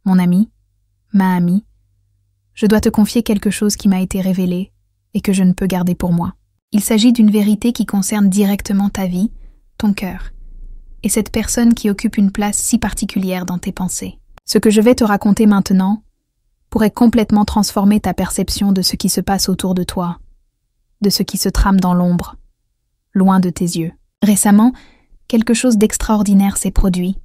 Mon ami, ma amie, je dois te confier quelque chose qui m'a été révélé et que je ne peux garder pour moi. Il s'agit d'une vérité qui concerne directement ta vie, ton cœur, et cette personne qui occupe une place si particulière dans tes pensées. Ce que je vais te raconter maintenant pourrait complètement transformer ta perception de ce qui se passe autour de toi, de ce qui se trame dans l'ombre, loin de tes yeux. Récemment, quelque chose d'extraordinaire s'est produit,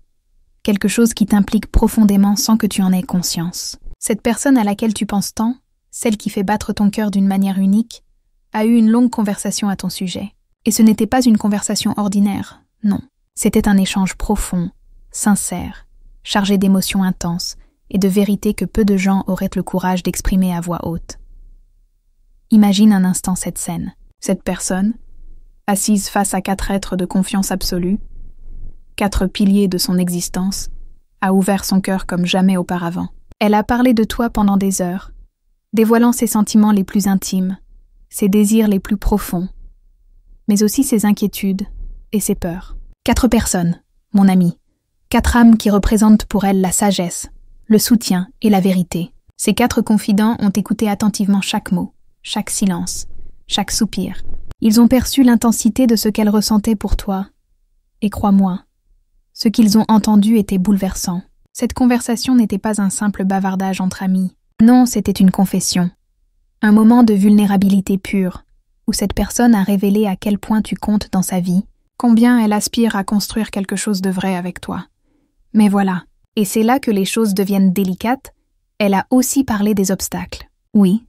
quelque chose qui t'implique profondément sans que tu en aies conscience. Cette personne à laquelle tu penses tant, celle qui fait battre ton cœur d'une manière unique, a eu une longue conversation à ton sujet. Et ce n'était pas une conversation ordinaire, non. C'était un échange profond, sincère, chargé d'émotions intenses et de vérités que peu de gens auraient le courage d'exprimer à voix haute. Imagine un instant cette scène. Cette personne, assise face à 4 êtres de confiance absolue, 4 piliers de son existence, a ouvert son cœur comme jamais auparavant. Elle a parlé de toi pendant des heures, dévoilant ses sentiments les plus intimes, ses désirs les plus profonds, mais aussi ses inquiétudes et ses peurs. 4 personnes, mon ami, 4 âmes qui représentent pour elle la sagesse, le soutien et la vérité. Ces 4 confidents ont écouté attentivement chaque mot, chaque silence, chaque soupir. Ils ont perçu l'intensité de ce qu'elle ressentait pour toi. Et crois-moi, ce qu'ils ont entendu était bouleversant. Cette conversation n'était pas un simple bavardage entre amis. Non, c'était une confession. Un moment de vulnérabilité pure, où cette personne a révélé à quel point tu comptes dans sa vie, combien elle aspire à construire quelque chose de vrai avec toi. Mais voilà, et c'est là que les choses deviennent délicates, elle a aussi parlé des obstacles. Oui,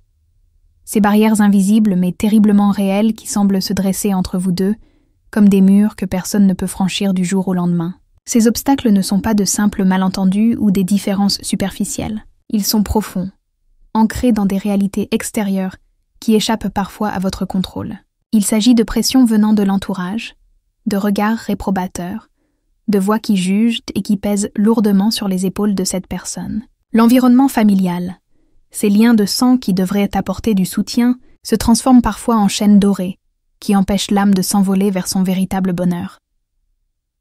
ces barrières invisibles mais terriblement réelles qui semblent se dresser entre vous deux, comme des murs que personne ne peut franchir du jour au lendemain. Ces obstacles ne sont pas de simples malentendus ou des différences superficielles. Ils sont profonds, ancrés dans des réalités extérieures qui échappent parfois à votre contrôle. Il s'agit de pressions venant de l'entourage, de regards réprobateurs, de voix qui jugent et qui pèsent lourdement sur les épaules de cette personne. L'environnement familial, ces liens de sang qui devraient t'apporter du soutien, se transforment parfois en chaînes dorées, qui empêchent l'âme de s'envoler vers son véritable bonheur.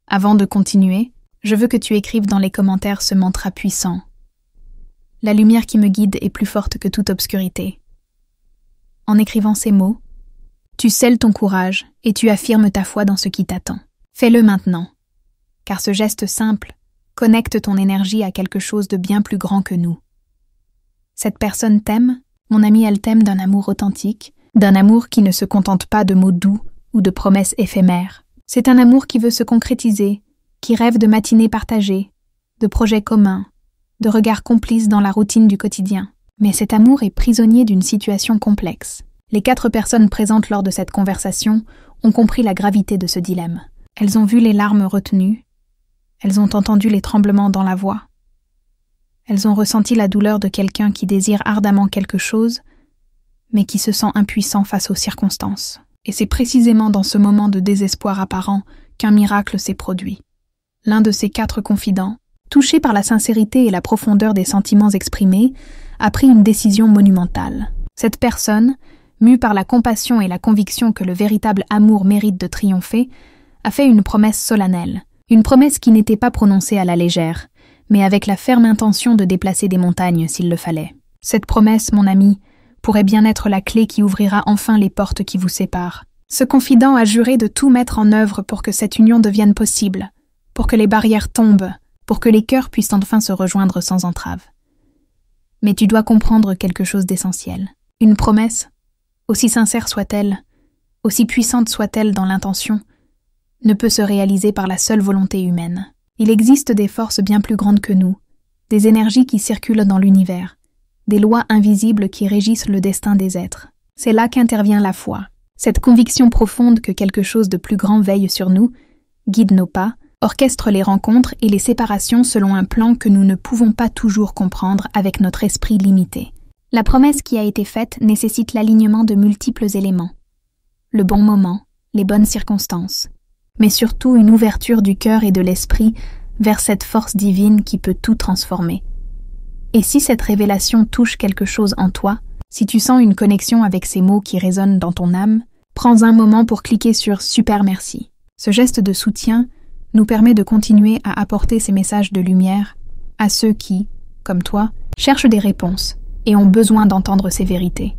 Avant de continuer, je veux que tu écrives dans les commentaires ce mantra puissant. La lumière qui me guide est plus forte que toute obscurité. En écrivant ces mots, tu scelles ton courage et tu affirmes ta foi dans ce qui t'attend. Fais-le maintenant, car ce geste simple connecte ton énergie à quelque chose de bien plus grand que nous. Cette personne t'aime, mon ami, elle t'aime d'un amour authentique, d'un amour qui ne se contente pas de mots doux ou de promesses éphémères. C'est un amour qui veut se concrétiser, qui rêve de matinées partagées, de projets communs, de regards complices dans la routine du quotidien. Mais cet amour est prisonnier d'une situation complexe. Les 4 personnes présentes lors de cette conversation ont compris la gravité de ce dilemme. Elles ont vu les larmes retenues, elles ont entendu les tremblements dans la voix. Elles ont ressenti la douleur de quelqu'un qui désire ardemment quelque chose, mais qui se sent impuissant face aux circonstances. Et c'est précisément dans ce moment de désespoir apparent qu'un miracle s'est produit. L'un de ces 4 confidents, touché par la sincérité et la profondeur des sentiments exprimés, a pris une décision monumentale. Cette personne, mue par la compassion et la conviction que le véritable amour mérite de triompher, a fait une promesse solennelle. Une promesse qui n'était pas prononcée à la légère, mais avec la ferme intention de déplacer des montagnes s'il le fallait. Cette promesse, mon ami, pourrait bien être la clé qui ouvrira enfin les portes qui vous séparent. Ce confident a juré de tout mettre en œuvre pour que cette union devienne possible, pour que les barrières tombent, pour que les cœurs puissent enfin se rejoindre sans entrave. Mais tu dois comprendre quelque chose d'essentiel. Une promesse, aussi sincère soit-elle, aussi puissante soit-elle dans l'intention, ne peut se réaliser par la seule volonté humaine. Il existe des forces bien plus grandes que nous, des énergies qui circulent dans l'univers, des lois invisibles qui régissent le destin des êtres. C'est là qu'intervient la foi, cette conviction profonde que quelque chose de plus grand veille sur nous, guide nos pas, orchestre les rencontres et les séparations selon un plan que nous ne pouvons pas toujours comprendre avec notre esprit limité. La promesse qui a été faite nécessite l'alignement de multiples éléments. Le bon moment, les bonnes circonstances, mais surtout une ouverture du cœur et de l'esprit vers cette force divine qui peut tout transformer. Et si cette révélation touche quelque chose en toi, si tu sens une connexion avec ces mots qui résonnent dans ton âme, prends un moment pour cliquer sur « Super merci ». Ce geste de soutien nous permet de continuer à apporter ces messages de lumière à ceux qui, comme toi, cherchent des réponses et ont besoin d'entendre ces vérités.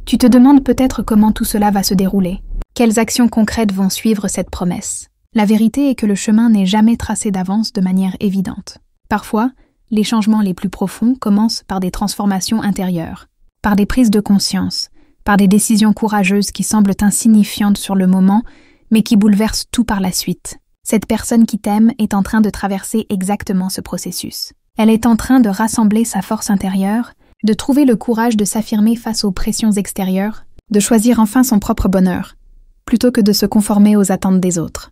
Tu te demandes peut-être comment tout cela va se dérouler. Quelles actions concrètes vont suivre cette promesse? La vérité est que le chemin n'est jamais tracé d'avance de manière évidente. Parfois, les changements les plus profonds commencent par des transformations intérieures, par des prises de conscience, par des décisions courageuses qui semblent insignifiantes sur le moment, mais qui bouleversent tout par la suite. Cette personne qui t'aime est en train de traverser exactement ce processus. Elle est en train de rassembler sa force intérieure, de trouver le courage de s'affirmer face aux pressions extérieures, de choisir enfin son propre bonheur, plutôt que de se conformer aux attentes des autres.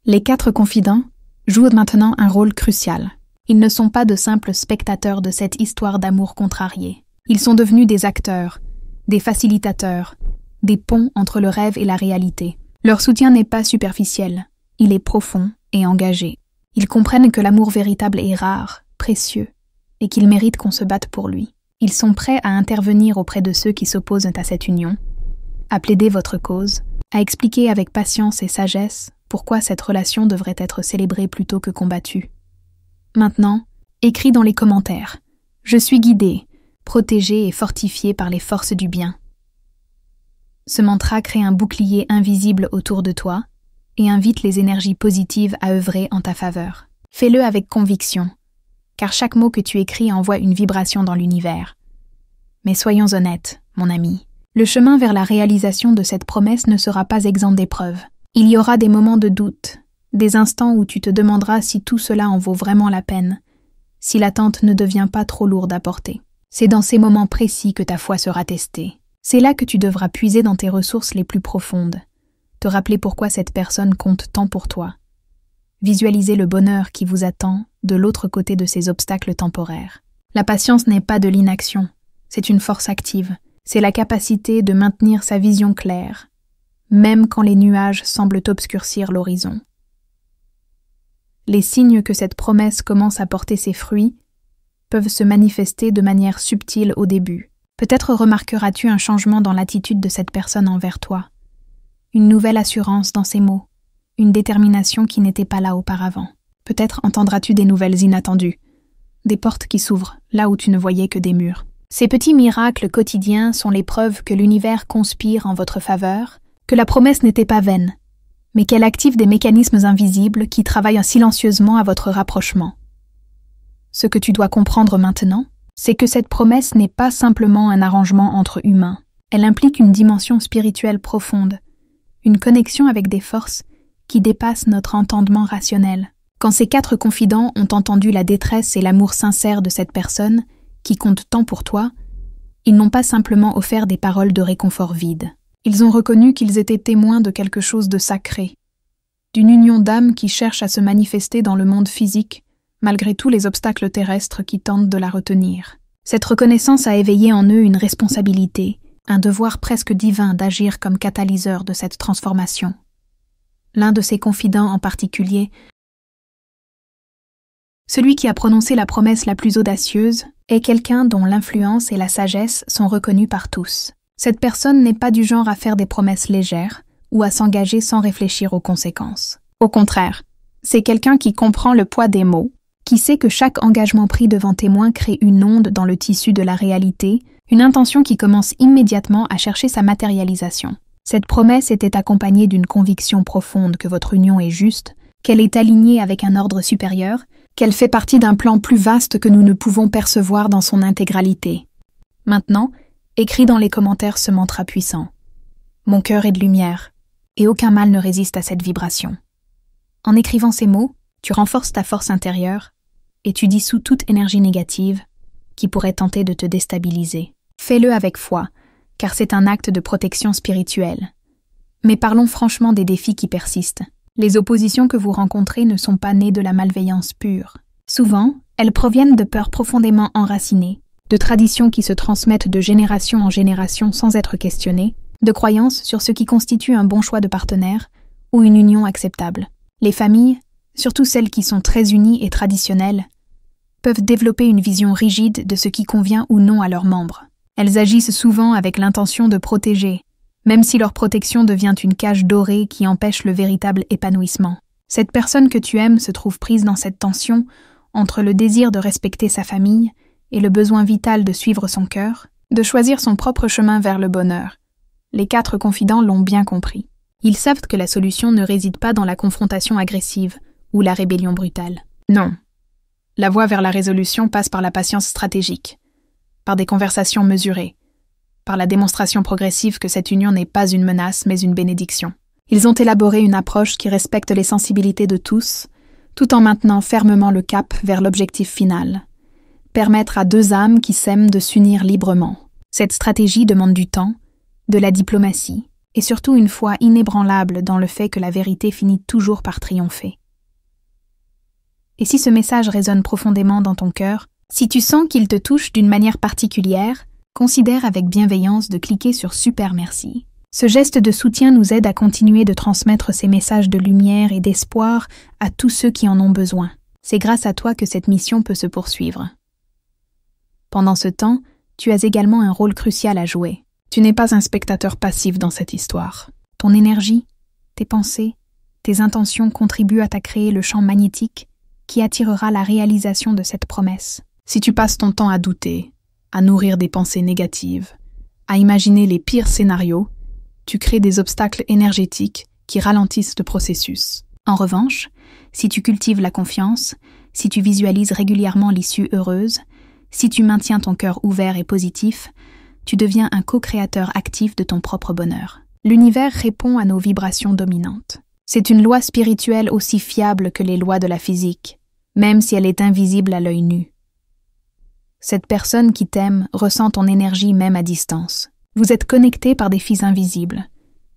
Les 4 confidents jouent maintenant un rôle crucial. Ils ne sont pas de simples spectateurs de cette histoire d'amour contrarié. Ils sont devenus des acteurs, des facilitateurs, des ponts entre le rêve et la réalité. Leur soutien n'est pas superficiel, il est profond et engagé. Ils comprennent que l'amour véritable est rare, précieux, et qu'il mérite qu'on se batte pour lui. Ils sont prêts à intervenir auprès de ceux qui s'opposent à cette union, à plaider votre cause, à expliquer avec patience et sagesse pourquoi cette relation devrait être célébrée plutôt que combattue. Maintenant, écris dans les commentaires « Je suis guidé, protégé et fortifié par les forces du bien ». Ce mantra crée un bouclier invisible autour de toi et invite les énergies positives à œuvrer en ta faveur. Fais-le avec conviction, car chaque mot que tu écris envoie une vibration dans l'univers. Mais soyons honnêtes, mon ami, le chemin vers la réalisation de cette promesse ne sera pas exempt d'épreuves. Il y aura des moments de doute, des instants où tu te demanderas si tout cela en vaut vraiment la peine, si l'attente ne devient pas trop lourde à porter. C'est dans ces moments précis que ta foi sera testée. C'est là que tu devras puiser dans tes ressources les plus profondes, te rappeler pourquoi cette personne compte tant pour toi, visualiser le bonheur qui vous attend de l'autre côté de ces obstacles temporaires. La patience n'est pas de l'inaction, c'est une force active, c'est la capacité de maintenir sa vision claire, même quand les nuages semblent obscurcir l'horizon. Les signes que cette promesse commence à porter ses fruits peuvent se manifester de manière subtile au début. Peut-être remarqueras-tu un changement dans l'attitude de cette personne envers toi, une nouvelle assurance dans ses mots, une détermination qui n'était pas là auparavant. Peut-être entendras-tu des nouvelles inattendues, des portes qui s'ouvrent là où tu ne voyais que des murs. Ces petits miracles quotidiens sont les preuves que l'univers conspire en votre faveur, que la promesse n'était pas vaine, mais qu'elle active des mécanismes invisibles qui travaillent silencieusement à votre rapprochement. Ce que tu dois comprendre maintenant, c'est que cette promesse n'est pas simplement un arrangement entre humains. Elle implique une dimension spirituelle profonde, une connexion avec des forces qui dépassent notre entendement rationnel. Quand ces 4 confidents ont entendu la détresse et l'amour sincère de cette personne, qui compte tant pour toi, ils n'ont pas simplement offert des paroles de réconfort vides. Ils ont reconnu qu'ils étaient témoins de quelque chose de sacré, d'une union d'âme qui cherche à se manifester dans le monde physique, malgré tous les obstacles terrestres qui tentent de la retenir. Cette reconnaissance a éveillé en eux une responsabilité, un devoir presque divin d'agir comme catalyseur de cette transformation. L'un de ces confidents en particulier, celui qui a prononcé la promesse la plus audacieuse, est quelqu'un dont l'influence et la sagesse sont reconnues par tous. Cette personne n'est pas du genre à faire des promesses légères ou à s'engager sans réfléchir aux conséquences. Au contraire, c'est quelqu'un qui comprend le poids des mots, qui sait que chaque engagement pris devant témoin crée une onde dans le tissu de la réalité, une intention qui commence immédiatement à chercher sa matérialisation. Cette promesse était accompagnée d'une conviction profonde que votre union est juste, qu'elle est alignée avec un ordre supérieur, qu'elle fait partie d'un plan plus vaste que nous ne pouvons percevoir dans son intégralité. Maintenant, écris dans les commentaires ce mantra puissant. Mon cœur est de lumière, et aucun mal ne résiste à cette vibration. En écrivant ces mots, tu renforces ta force intérieure et tu dissous toute énergie négative qui pourrait tenter de te déstabiliser. Fais-le avec foi, car c'est un acte de protection spirituelle. Mais parlons franchement des défis qui persistent. Les oppositions que vous rencontrez ne sont pas nées de la malveillance pure. Souvent, elles proviennent de peurs profondément enracinées, de traditions qui se transmettent de génération en génération sans être questionnées, de croyances sur ce qui constitue un bon choix de partenaire ou une union acceptable. Les familles, surtout celles qui sont très unies et traditionnelles, peuvent développer une vision rigide de ce qui convient ou non à leurs membres. Elles agissent souvent avec l'intention de protéger, même si leur protection devient une cage dorée qui empêche le véritable épanouissement. Cette personne que tu aimes se trouve prise dans cette tension entre le désir de respecter sa famille et le besoin vital de suivre son cœur, de choisir son propre chemin vers le bonheur. Les 4 confidents l'ont bien compris. Ils savent que la solution ne réside pas dans la confrontation agressive ou la rébellion brutale. Non. La voie vers la résolution passe par la patience stratégique, par des conversations mesurées, par la démonstration progressive que cette union n'est pas une menace mais une bénédiction. Ils ont élaboré une approche qui respecte les sensibilités de tous, tout en maintenant fermement le cap vers l'objectif final. Permettre à 2 âmes qui s'aiment de s'unir librement. Cette stratégie demande du temps, de la diplomatie, et surtout une foi inébranlable dans le fait que la vérité finit toujours par triompher. Et si ce message résonne profondément dans ton cœur, si tu sens qu'il te touche d'une manière particulière, considère avec bienveillance de cliquer sur Super Merci. Ce geste de soutien nous aide à continuer de transmettre ces messages de lumière et d'espoir à tous ceux qui en ont besoin. C'est grâce à toi que cette mission peut se poursuivre. Pendant ce temps, tu as également un rôle crucial à jouer. Tu n'es pas un spectateur passif dans cette histoire. Ton énergie, tes pensées, tes intentions contribuent à créer le champ magnétique qui attirera la réalisation de cette promesse. Si tu passes ton temps à douter, à nourrir des pensées négatives, à imaginer les pires scénarios, tu crées des obstacles énergétiques qui ralentissent le processus. En revanche, si tu cultives la confiance, si tu visualises régulièrement l'issue heureuse, si tu maintiens ton cœur ouvert et positif, tu deviens un co-créateur actif de ton propre bonheur. L'univers répond à nos vibrations dominantes. C'est une loi spirituelle aussi fiable que les lois de la physique, même si elle est invisible à l'œil nu. Cette personne qui t'aime ressent ton énergie même à distance. Vous êtes connectés par des fils invisibles,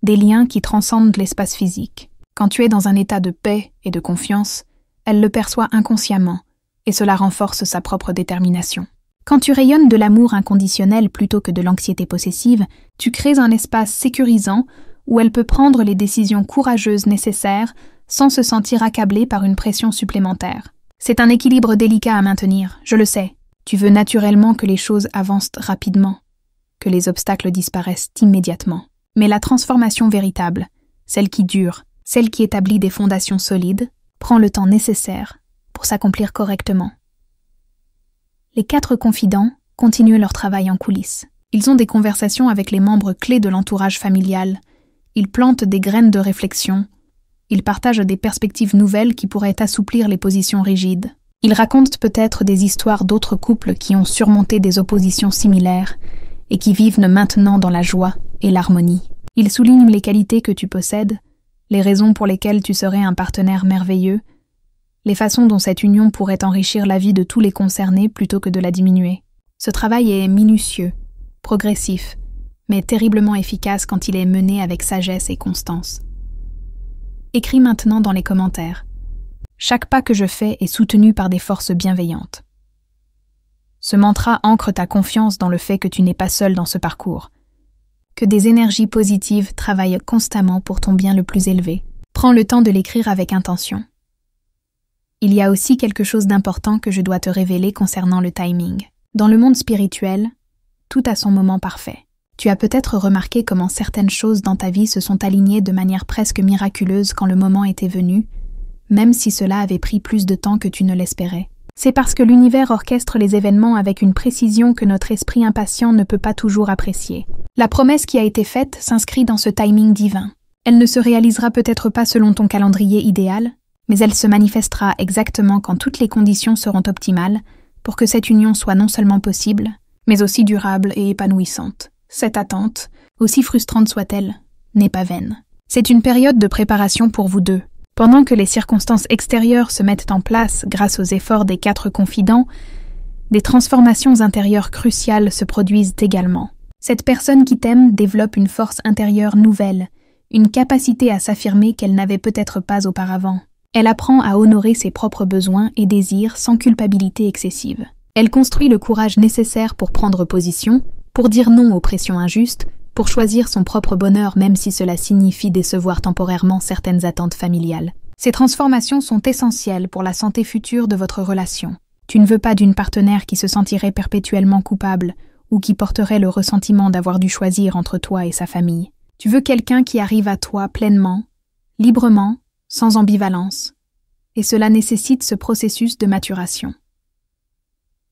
des liens qui transcendent l'espace physique. Quand tu es dans un état de paix et de confiance, elle le perçoit inconsciemment, et cela renforce sa propre détermination. Quand tu rayonnes de l'amour inconditionnel plutôt que de l'anxiété possessive, tu crées un espace sécurisant où elle peut prendre les décisions courageuses nécessaires sans se sentir accablée par une pression supplémentaire. C'est un équilibre délicat à maintenir, je le sais. Tu veux naturellement que les choses avancent rapidement, que les obstacles disparaissent immédiatement. Mais la transformation véritable, celle qui dure, celle qui établit des fondations solides, prend le temps nécessaire pour s'accomplir correctement. Les 4 confidents continuent leur travail en coulisses. Ils ont des conversations avec les membres clés de l'entourage familial. Ils plantent des graines de réflexion. Ils partagent des perspectives nouvelles qui pourraient assouplir les positions rigides. Ils racontent peut-être des histoires d'autres couples qui ont surmonté des oppositions similaires et qui vivent maintenant dans la joie et l'harmonie. Ils soulignent les qualités que tu possèdes, les raisons pour lesquelles tu serais un partenaire merveilleux, les façons dont cette union pourrait enrichir la vie de tous les concernés plutôt que de la diminuer. Ce travail est minutieux, progressif, mais terriblement efficace quand il est mené avec sagesse et constance. Écris maintenant dans les commentaires. Chaque pas que je fais est soutenu par des forces bienveillantes. Ce mantra ancre ta confiance dans le fait que tu n'es pas seul dans ce parcours, que des énergies positives travaillent constamment pour ton bien le plus élevé. Prends le temps de l'écrire avec intention. Il y a aussi quelque chose d'important que je dois te révéler concernant le timing. Dans le monde spirituel, tout a son moment parfait. Tu as peut-être remarqué comment certaines choses dans ta vie se sont alignées de manière presque miraculeuse quand le moment était venu, même si cela avait pris plus de temps que tu ne l'espérais. C'est parce que l'univers orchestre les événements avec une précision que notre esprit impatient ne peut pas toujours apprécier. La promesse qui a été faite s'inscrit dans ce timing divin. Elle ne se réalisera peut-être pas selon ton calendrier idéal, mais elle se manifestera exactement quand toutes les conditions seront optimales pour que cette union soit non seulement possible, mais aussi durable et épanouissante. Cette attente, aussi frustrante soit-elle, n'est pas vaine. C'est une période de préparation pour vous deux. Pendant que les circonstances extérieures se mettent en place grâce aux efforts des 4 confidents, des transformations intérieures cruciales se produisent également. Cette personne qui t'aime développe une force intérieure nouvelle, une capacité à s'affirmer qu'elle n'avait peut-être pas auparavant. Elle apprend à honorer ses propres besoins et désirs sans culpabilité excessive. Elle construit le courage nécessaire pour prendre position, pour dire non aux pressions injustes, pour choisir son propre bonheur même si cela signifie décevoir temporairement certaines attentes familiales. Ces transformations sont essentielles pour la santé future de votre relation. Tu ne veux pas d'une partenaire qui se sentirait perpétuellement coupable ou qui porterait le ressentiment d'avoir dû choisir entre toi et sa famille. Tu veux quelqu'un qui arrive à toi pleinement, librement, sans ambivalence, et cela nécessite ce processus de maturation.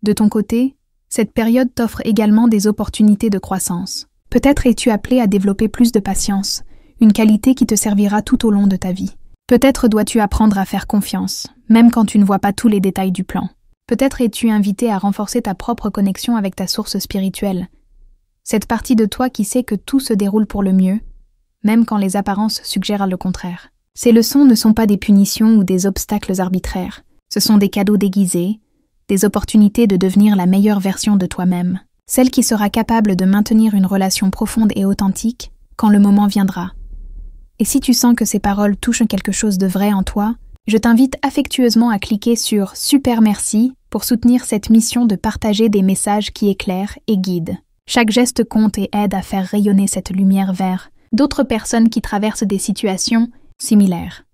De ton côté, cette période t'offre également des opportunités de croissance. Peut-être es-tu appelé à développer plus de patience, une qualité qui te servira tout au long de ta vie. Peut-être dois-tu apprendre à faire confiance, même quand tu ne vois pas tous les détails du plan. Peut-être es-tu invité à renforcer ta propre connexion avec ta source spirituelle, cette partie de toi qui sait que tout se déroule pour le mieux, même quand les apparences suggèrent le contraire. Ces leçons ne sont pas des punitions ou des obstacles arbitraires, ce sont des cadeaux déguisés, des opportunités de devenir la meilleure version de toi-même, celle qui sera capable de maintenir une relation profonde et authentique quand le moment viendra. Et si tu sens que ces paroles touchent quelque chose de vrai en toi, je t'invite affectueusement à cliquer sur « Super merci » pour soutenir cette mission de partager des messages qui éclairent et guident. Chaque geste compte et aide à faire rayonner cette lumière vers d'autres personnes qui traversent des situations similaires.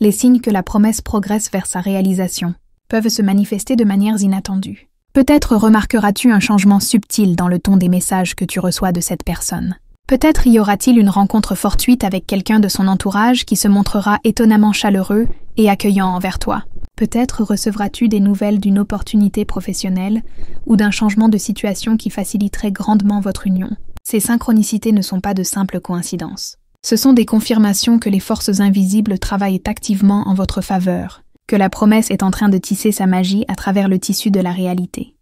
Les signes que la promesse progresse vers sa réalisation peuvent se manifester de manières inattendues. Peut-être remarqueras-tu un changement subtil dans le ton des messages que tu reçois de cette personne. Peut-être y aura-t-il une rencontre fortuite avec quelqu'un de son entourage qui se montrera étonnamment chaleureux et accueillant envers toi. Peut-être recevras-tu des nouvelles d'une opportunité professionnelle ou d'un changement de situation qui faciliterait grandement votre union. Ces synchronicités ne sont pas de simples coïncidences. Ce sont des confirmations que les forces invisibles travaillent activement en votre faveur, que la promesse est en train de tisser sa magie à travers le tissu de la réalité.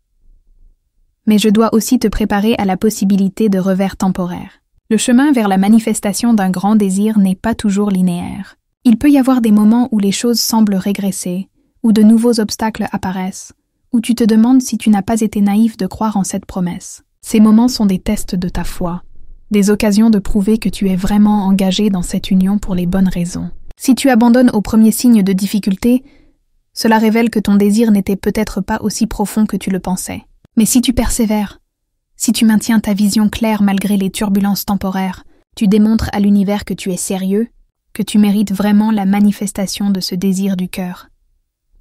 Mais je dois aussi te préparer à la possibilité de revers temporaires. Le chemin vers la manifestation d'un grand désir n'est pas toujours linéaire. Il peut y avoir des moments où les choses semblent régresser, où de nouveaux obstacles apparaissent, où tu te demandes si tu n'as pas été naïf de croire en cette promesse. Ces moments sont des tests de ta foi, des occasions de prouver que tu es vraiment engagé dans cette union pour les bonnes raisons. Si tu abandonnes au premier signe de difficulté, cela révèle que ton désir n'était peut-être pas aussi profond que tu le pensais. Mais si tu persévères, si tu maintiens ta vision claire malgré les turbulences temporaires, tu démontres à l'univers que tu es sérieux, que tu mérites vraiment la manifestation de ce désir du cœur.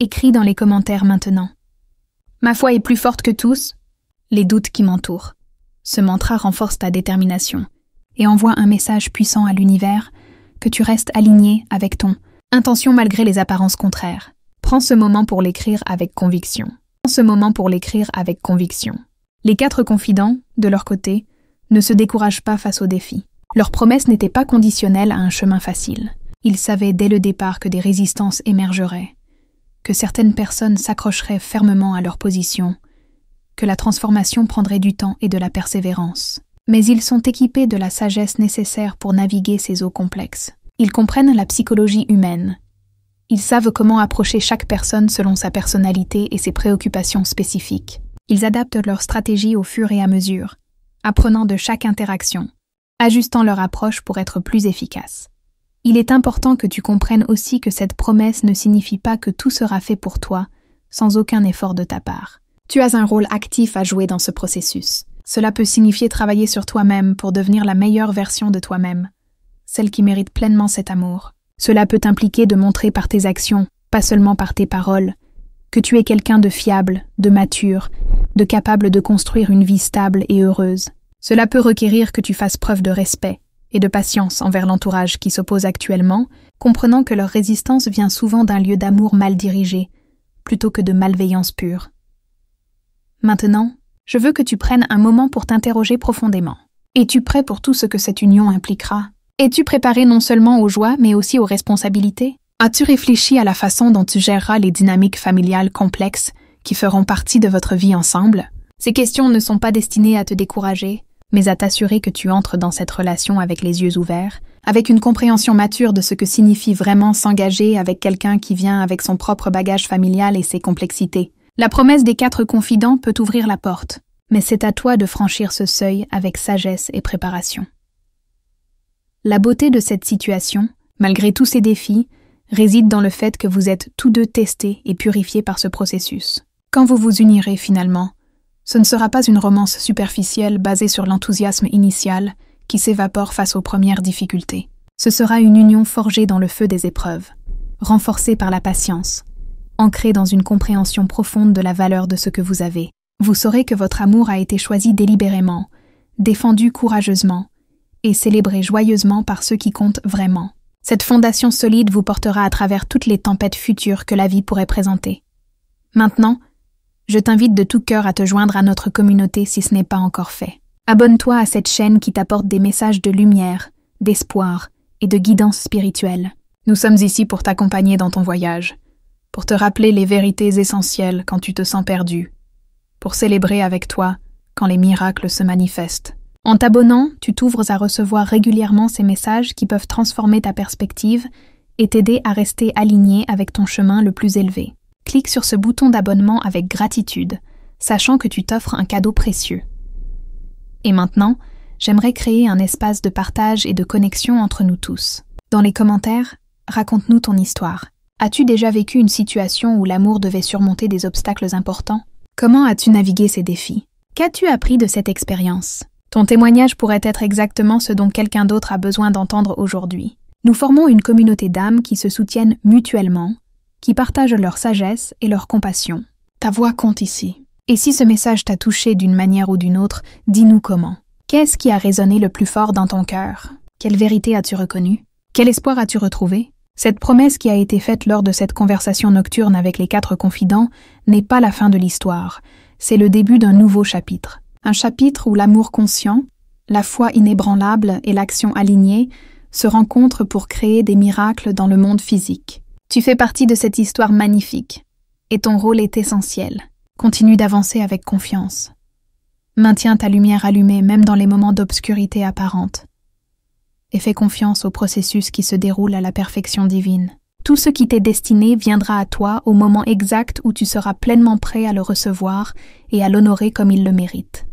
Écris dans les commentaires maintenant. Ma foi est plus forte que tous, les doutes qui m'entourent. Ce mantra renforce ta détermination et envoie un message puissant à l'univers que tu restes aligné avec ton intention malgré les apparences contraires. Prends ce moment pour l'écrire avec conviction. Les 4 confidents, de leur côté, ne se découragent pas face aux défis. Leur promesse n'était pas conditionnelle à un chemin facile. Ils savaient dès le départ que des résistances émergeraient, que certaines personnes s'accrocheraient fermement à leur position, que la transformation prendrait du temps et de la persévérance. Mais ils sont équipés de la sagesse nécessaire pour naviguer ces eaux complexes. Ils comprennent la psychologie humaine. Ils savent comment approcher chaque personne selon sa personnalité et ses préoccupations spécifiques. Ils adaptent leur stratégie au fur et à mesure, apprenant de chaque interaction, ajustant leur approche pour être plus efficace. Il est important que tu comprennes aussi que cette promesse ne signifie pas que tout sera fait pour toi, sans aucun effort de ta part. Tu as un rôle actif à jouer dans ce processus. Cela peut signifier travailler sur toi-même pour devenir la meilleure version de toi-même, celle qui mérite pleinement cet amour. Cela peut impliquer de montrer par tes actions, pas seulement par tes paroles, que tu es quelqu'un de fiable, de mature, de capable de construire une vie stable et heureuse. Cela peut requérir que tu fasses preuve de respect et de patience envers l'entourage qui s'oppose actuellement, comprenant que leur résistance vient souvent d'un lieu d'amour mal dirigé, plutôt que de malveillance pure. Maintenant, je veux que tu prennes un moment pour t'interroger profondément. Es-tu prêt pour tout ce que cette union impliquera? Es-tu préparé non seulement aux joies, mais aussi aux responsabilités? As-tu réfléchi à la façon dont tu géreras les dynamiques familiales complexes qui feront partie de votre vie ensemble? Ces questions ne sont pas destinées à te décourager, mais à t'assurer que tu entres dans cette relation avec les yeux ouverts, avec une compréhension mature de ce que signifie vraiment s'engager avec quelqu'un qui vient avec son propre bagage familial et ses complexités. La promesse des 4 confidents peut ouvrir la porte, mais c'est à toi de franchir ce seuil avec sagesse et préparation. La beauté de cette situation, malgré tous ces défis, réside dans le fait que vous êtes tous deux testés et purifiés par ce processus. Quand vous vous unirez finalement, ce ne sera pas une romance superficielle basée sur l'enthousiasme initial qui s'évapore face aux premières difficultés. Ce sera une union forgée dans le feu des épreuves, renforcée par la patience, ancrée dans une compréhension profonde de la valeur de ce que vous avez. Vous saurez que votre amour a été choisi délibérément, défendu courageusement et célébré joyeusement par ceux qui comptent vraiment. Cette fondation solide vous portera à travers toutes les tempêtes futures que la vie pourrait présenter. Maintenant, je t'invite de tout cœur à te joindre à notre communauté si ce n'est pas encore fait. Abonne-toi à cette chaîne qui t'apporte des messages de lumière, d'espoir et de guidance spirituelle. Nous sommes ici pour t'accompagner dans ton voyage, pour te rappeler les vérités essentielles quand tu te sens perdu, pour célébrer avec toi quand les miracles se manifestent. En t'abonnant, tu t'ouvres à recevoir régulièrement ces messages qui peuvent transformer ta perspective et t'aider à rester aligné avec ton chemin le plus élevé. Clique sur ce bouton d'abonnement avec gratitude, sachant que tu t'offres un cadeau précieux. Et maintenant, j'aimerais créer un espace de partage et de connexion entre nous tous. Dans les commentaires, raconte-nous ton histoire. As-tu déjà vécu une situation où l'amour devait surmonter des obstacles importants? Comment as-tu navigué ces défis? Qu'as-tu appris de cette expérience? Ton témoignage pourrait être exactement ce dont quelqu'un d'autre a besoin d'entendre aujourd'hui. Nous formons une communauté d'âmes qui se soutiennent mutuellement, qui partagent leur sagesse et leur compassion. Ta voix compte ici. Et si ce message t'a touché d'une manière ou d'une autre, dis-nous comment. Qu'est-ce qui a résonné le plus fort dans ton cœur? Quelle vérité as-tu reconnue? Quel espoir as-tu retrouvé? Cette promesse qui a été faite lors de cette conversation nocturne avec les 4 confidents n'est pas la fin de l'histoire, c'est le début d'un nouveau chapitre. Un chapitre où l'amour conscient, la foi inébranlable et l'action alignée se rencontrent pour créer des miracles dans le monde physique. Tu fais partie de cette histoire magnifique, et ton rôle est essentiel. Continue d'avancer avec confiance. Maintiens ta lumière allumée même dans les moments d'obscurité apparente. Et fais confiance au processus qui se déroule à la perfection divine. Tout ce qui t'est destiné viendra à toi au moment exact où tu seras pleinement prêt à le recevoir et à l'honorer comme il le mérite.